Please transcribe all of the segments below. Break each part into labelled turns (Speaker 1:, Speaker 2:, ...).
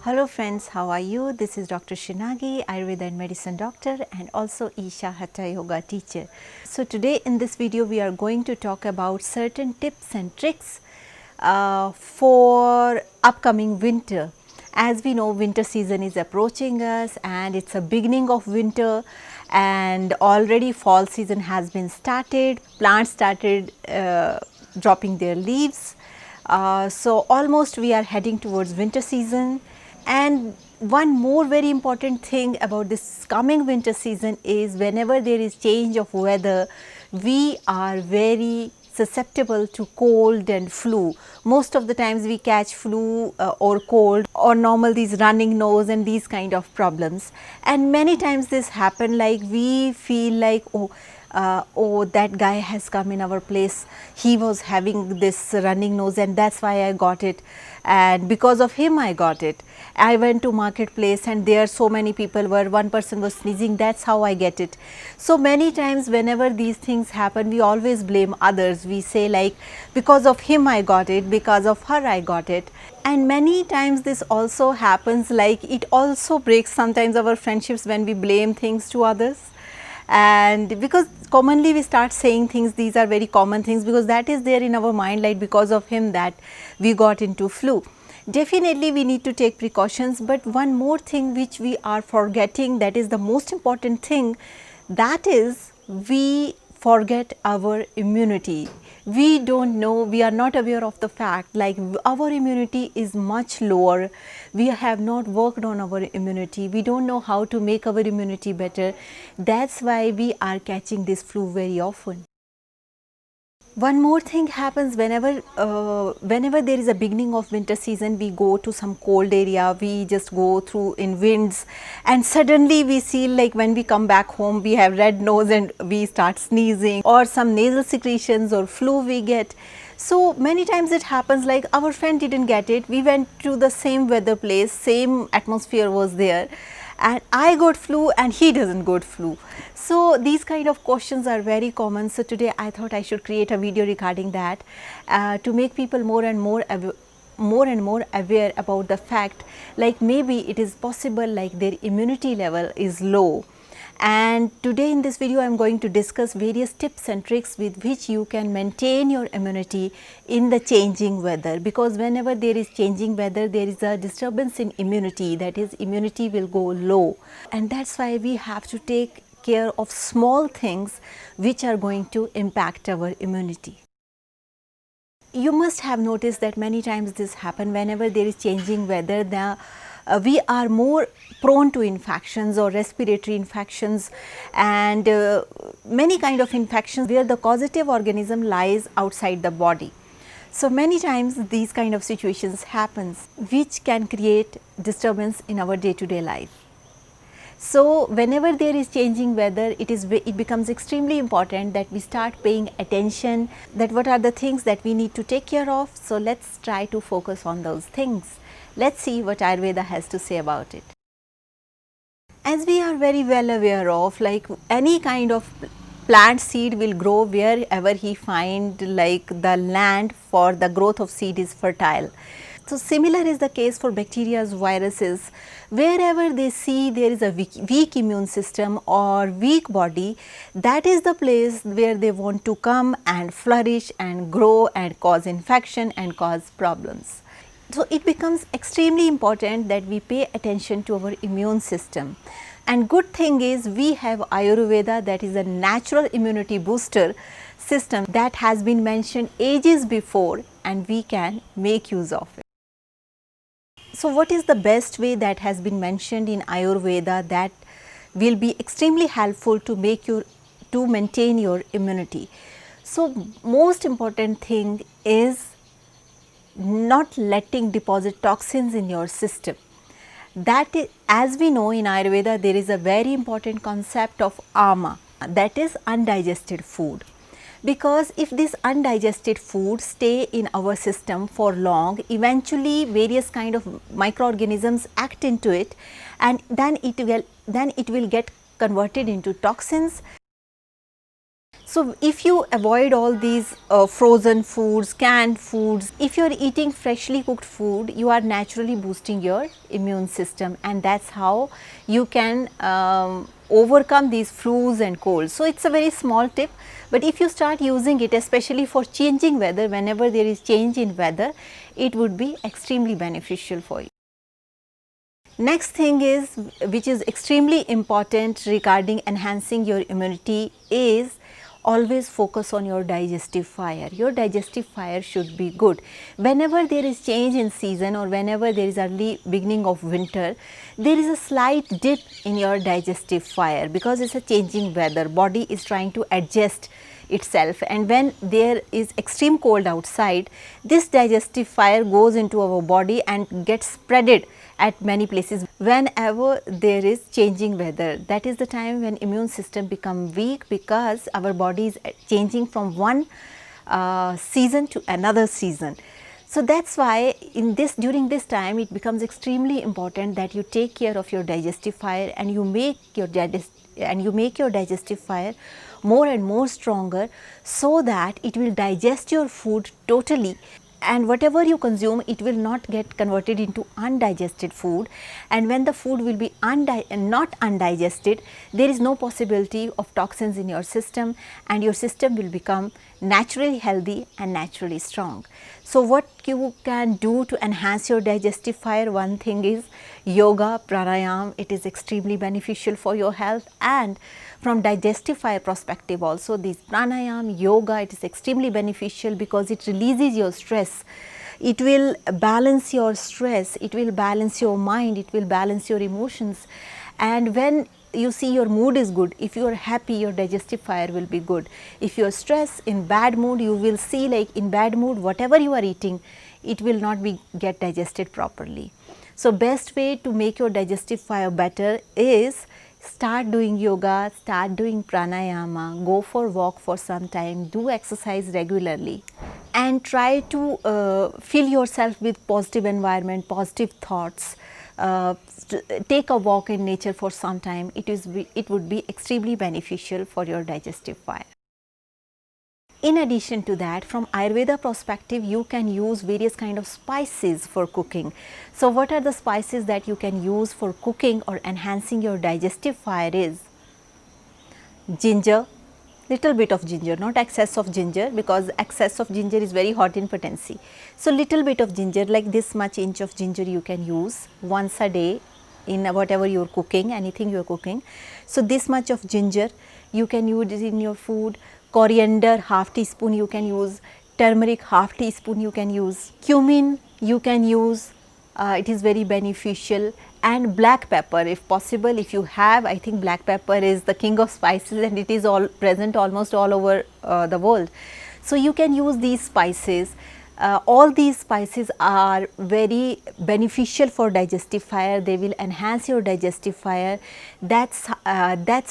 Speaker 1: Hello friends, how are you? This is Dr. Shinagi, Ayurveda and Medicine doctor and also Isha Hatha Yoga teacher. So today in this video we are going to talk about certain tips and tricks for upcoming winter. As we know, winter season is approaching us and it's a beginning of winter and already fall season has been started. Plants started dropping their leaves. So almost we are heading towards winter season. And one more very important thing about this coming winter season is whenever there is change of weather, we are very susceptible to cold and flu. Most of the times we catch flu or cold or normal these running nose and these kind of problems. And many times this happen, like we feel like oh that guy has come in our place, he was having this running nose and that's why I got it, and because of him I got it. I went to marketplace and there so many people were, one person was sneezing, that's how I get it. So many times whenever these things happen, we always blame others. We say like, because of him I got it, because of her I got it. And many times this also happens, like it also breaks sometimes our friendships when we blame things to others. And because commonly we start saying things, these are very common things, because that is there in our mind, like because of him that we got into flu. Definitely we need to take precautions, but one more thing which we are forgetting, that is the most important thing, that is we forget our immunity. We don't know, we are not aware of the fact like our immunity is much lower. We have not worked on our immunity. We don't know how to make our immunity better. That's why we are catching this flu very often. One more thing happens whenever there is a beginning of winter season, we go to some cold area, we just go through in winds, and suddenly we feel like when we come back home we have red nose and we start sneezing, or some nasal secretions or flu we get. So many times it happens like our friend didn't get it, we went to the same weather place, same atmosphere was there, and I got flu and he doesn't got flu. So these kind of questions are very common. So today I thought I should create a video regarding that to make people more and more aware about the fact, like maybe it is possible like their immunity level is low. And today in this video I am going to discuss various tips and tricks with which you can maintain your immunity in the changing weather, because whenever there is changing weather there is a disturbance in immunity, that is immunity will go low, and that's why we have to take care of small things which are going to impact our immunity. You must have noticed that many times this happen whenever there is changing weather, we are more prone to infections or respiratory infections and many kind of infections where the causative organism lies outside the body. So many times these kind of situations happens which can create disturbance in our day-to-day life. So whenever there is changing weather, it becomes extremely important that we start paying attention, that what are the things that we need to take care of. So let's try to focus on those things. Let's see what Ayurveda has to say about it. As we are very well aware of, like any kind of plant seed will grow wherever he find like the land for the growth of seed is fertile. So similar is the case for bacteria, viruses. Wherever they see there is a weak immune system or weak body, that is the place where they want to come and flourish and grow and cause infection and cause problems. So it becomes extremely important that we pay attention to our immune system. And good thing is we have Ayurveda, that is a natural immunity booster system that has been mentioned ages before, and we can make use of it. So what is the best way that has been mentioned in Ayurveda that will be extremely helpful to maintain your immunity? So most important thing is not letting deposit toxins in your system. That is, as we know in Ayurveda, there is a very important concept of ama, that is undigested food. Because if this undigested food stay in our system for long, eventually various kind of microorganisms act into it, and then it will get converted into toxins. So if you avoid all these frozen foods, canned foods, if you are eating freshly cooked food, you are naturally boosting your immune system, and that's how you can overcome these flus and colds. So it's a very small tip, but if you start using it, especially for changing weather, whenever there is change in weather, it would be extremely beneficial for you. Next thing is, which is extremely important regarding enhancing your immunity, is always focus on your digestive fire. Your digestive fire should be good. Whenever there is change in season or whenever there is early beginning of winter, there is a slight dip in your digestive fire because it's a changing weather. Body is trying to adjust itself, and when there is extreme cold outside, this digestive fire goes into our body and gets spreaded at many places. Whenever there is changing weather, that is the time when immune system become weak, because our body is changing from one season to another season. So that's why during this time it becomes extremely important that you take care of your digestive fire, and you make your digestive fire more and more stronger, so that it will digest your food totally, and whatever you consume, it will not get converted into undigested food. And when the food will be not undigested, there is no possibility of toxins in your system, and your system will become naturally healthy and naturally strong. So what you can do to enhance your digestive fire, one thing is yoga, pranayam. It is extremely beneficial for your health, and from digestive fire perspective also, this pranayam, yoga, it is extremely beneficial because it releases your stress. It will balance your stress, it will balance your mind, it will balance your emotions, and when you see your mood is good, if you are happy, your digestive fire will be good. If you are stressed, in bad mood, you will see, like in bad mood, whatever you are eating, it will not get digested properly. So best way to make your digestive fire better is start doing yoga, start doing pranayama, go for walk for some time, do exercise regularly, and try to fill yourself with positive environment, positive thoughts. Take a walk in nature for some time. It would be extremely beneficial for your digestive fire. In addition to that, from Ayurveda perspective, you can use various kind of spices for cooking. So what are the spices that you can use for cooking or enhancing your digestive fire is ginger, little bit of ginger, not excess of ginger, because excess of ginger is very hot in potency. So little bit of ginger, like this much inch of ginger, you can use once a day in whatever you are cooking, anything you are cooking. So this much of ginger you can use in your food. Coriander, half teaspoon you can use. Turmeric, half teaspoon you can use. Cumin you can use, it is very beneficial. And black pepper, if possible, if you have, I think black pepper is the king of spices, and it is all present almost all over the world. So you can use these spices. All these spices are very beneficial for digestive fire. They will enhance your digestive fire. That's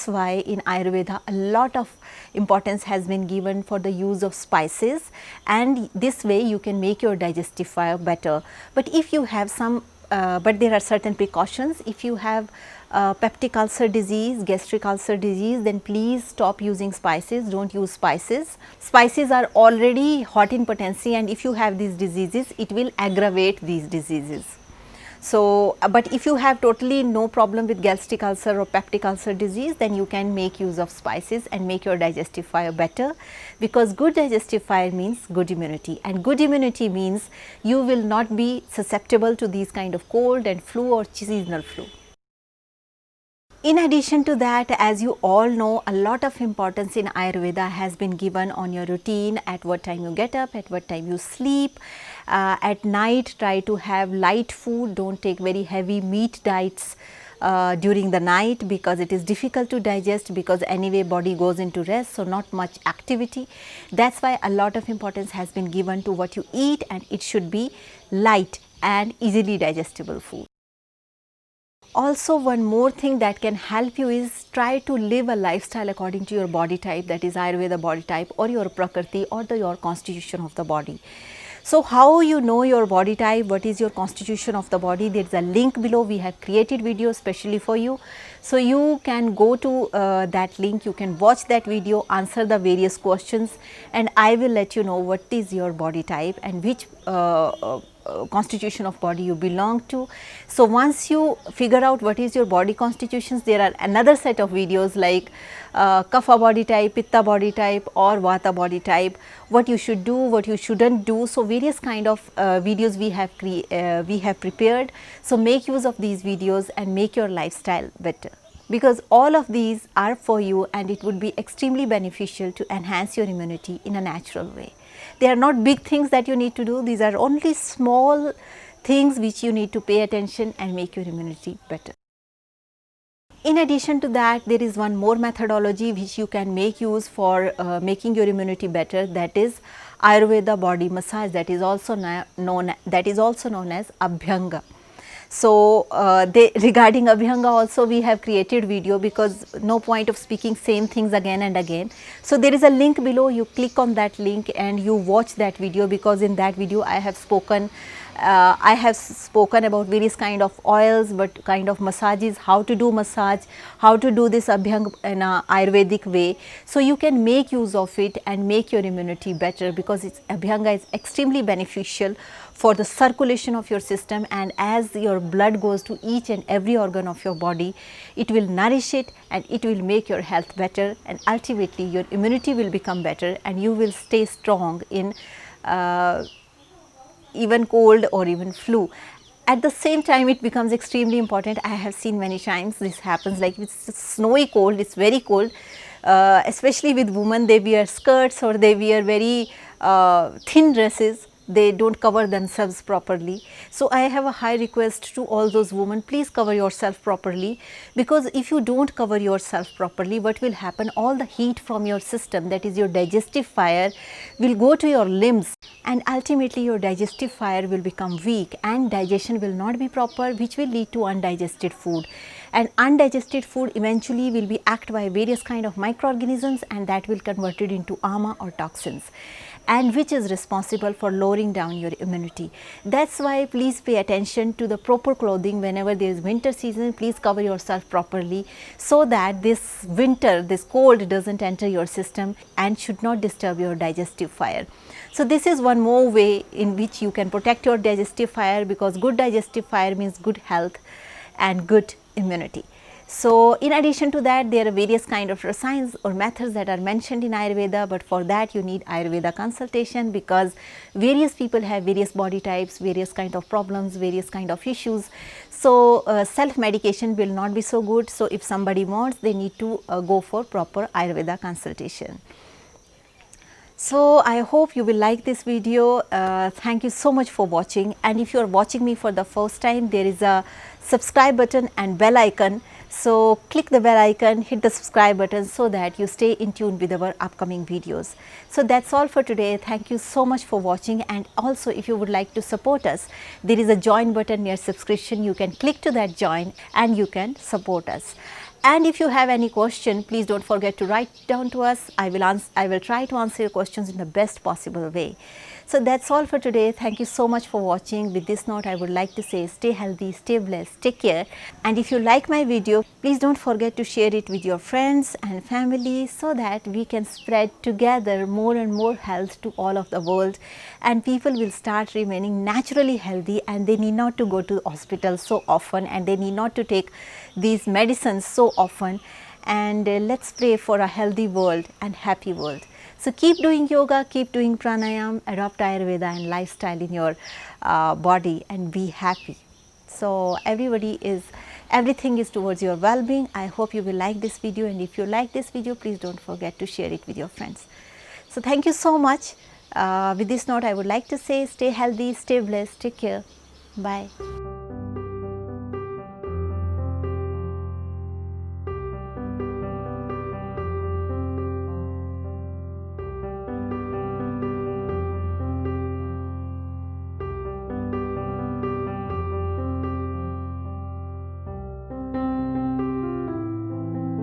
Speaker 1: why in Ayurveda a lot of importance has been given for the use of spices, and this way you can make your digestive fire better. But if you have some but there are certain precautions. If you have peptic ulcer disease, gastric ulcer disease, then please stop using spices, don't use spices. Spices are already hot in potency, and if you have these diseases, it will aggravate these diseases. So, but if you have totally no problem with gastric ulcer or peptic ulcer disease, then you can make use of spices and make your digestive fire better, because good digestive fire means good immunity, and good immunity means you will not be susceptible to these kind of cold and flu or seasonal flu. In addition to that, as you all know, a lot of importance in Ayurveda has been given on your routine, at what time you get up, at what time you sleep. At night, try to have light food, don't take very heavy meat diets during the night, because it is difficult to digest, because anyway body goes into rest, so not much activity. That's why a lot of importance has been given to what you eat, and it should be light and easily digestible food. Also, one more thing that can help you is try to live a lifestyle according to your body type, that is Ayurveda body type, or your Prakriti, or your constitution of the body. So, how you know your body type, what is your constitution of the body? There is a link below. We have created video specially for you. So you can go to that link, you can watch that video, answer the various questions, and I will let you know what is your body type and which constitution of body you belong to. So once you figure out what is your body constitutions, there are another set of videos like kapha body type, pitta body type or vata body type, what you should do, what you shouldn't do. So various kind of videos we have prepared. So make use of these videos and make your lifestyle better, because all of these are for you and it would be extremely beneficial to enhance your immunity in a natural way. They are not big things that you need to do, these are only small things which you need to pay attention and make your immunity better. In addition to that, there is one more methodology which you can make use for making your immunity better, that is Ayurveda body massage, that is also known as Abhyanga. So regarding Abhyanga also we have created video, because no point of speaking same things again and again. So there is a link below, you click on that link and you watch that video, because in that video I have spoken about various kind of oils, what kind of massages, how to do massage, how to do this Abhyanga in a Ayurvedic way. So you can make use of it and make your immunity better, because Abhyanga is extremely beneficial for the circulation of your system, and as your blood goes to each and every organ of your body, it will nourish it and it will make your health better, and ultimately your immunity will become better and you will stay strong in even cold or even flu. At the same time, it becomes extremely important. I have seen many times this happens, like it's snowy cold, it's very cold, especially with women, they wear skirts or they wear very thin dresses, they don't cover themselves properly. So I have a high request to all those women, please cover yourself properly, because if you don't cover yourself properly, what will happen, all the heat from your system, that is your digestive fire, will go to your limbs, and ultimately your digestive fire will become weak and digestion will not be proper, which will lead to undigested food, and undigested food eventually will be acted by various kind of microorganisms, and that will convert it into ama or toxins, and which is responsible for lowering down your immunity. That's why please pay attention to the proper clothing. Whenever there is winter season, please cover yourself properly, so that this winter, this cold doesn't enter your system and should not disturb your digestive fire. So this is one more way in which you can protect your digestive fire, because good digestive fire means good health and good immunity. So in addition to that, there are various kind of signs or methods that are mentioned in Ayurveda, but for that you need Ayurveda consultation, because various people have various body types, various kind of problems, various kind of issues. So self medication will not be so good. So if somebody wants, they need to go for proper Ayurveda consultation. So I hope you will like this video. Thank you so much for watching, and if you are watching me for the first time, there is a subscribe button and bell icon. So click the bell icon, hit the subscribe button, so that you stay in tune with our upcoming videos. So that's all for today. Thank you so much for watching, and also if you would like to support us, there is a join button near subscription. You can click to that join and you can support us. And if you have any question, please don't forget to write down to us. I will try to answer your questions in the best possible way. So that's all for today. Thank you so much for watching. With this note, I would like to say stay healthy, stay blessed, take care. And if you like my video, please don't forget to share it with your friends and family, so that we can spread together more and more health to all of the world, and people will start remaining naturally healthy, and they need not to go to the hospital so often, and they need not to take these medicines so often. And let's pray for a healthy world and happy world. So keep doing yoga, keep doing pranayam, adopt Ayurveda and lifestyle in your body, and be happy. So everything is towards your well-being. I hope you will like this video, and if you like this video, please don't forget to share it with your friends. So thank you so much. With this note, I would like to say stay healthy, stay blessed, take care. Bye.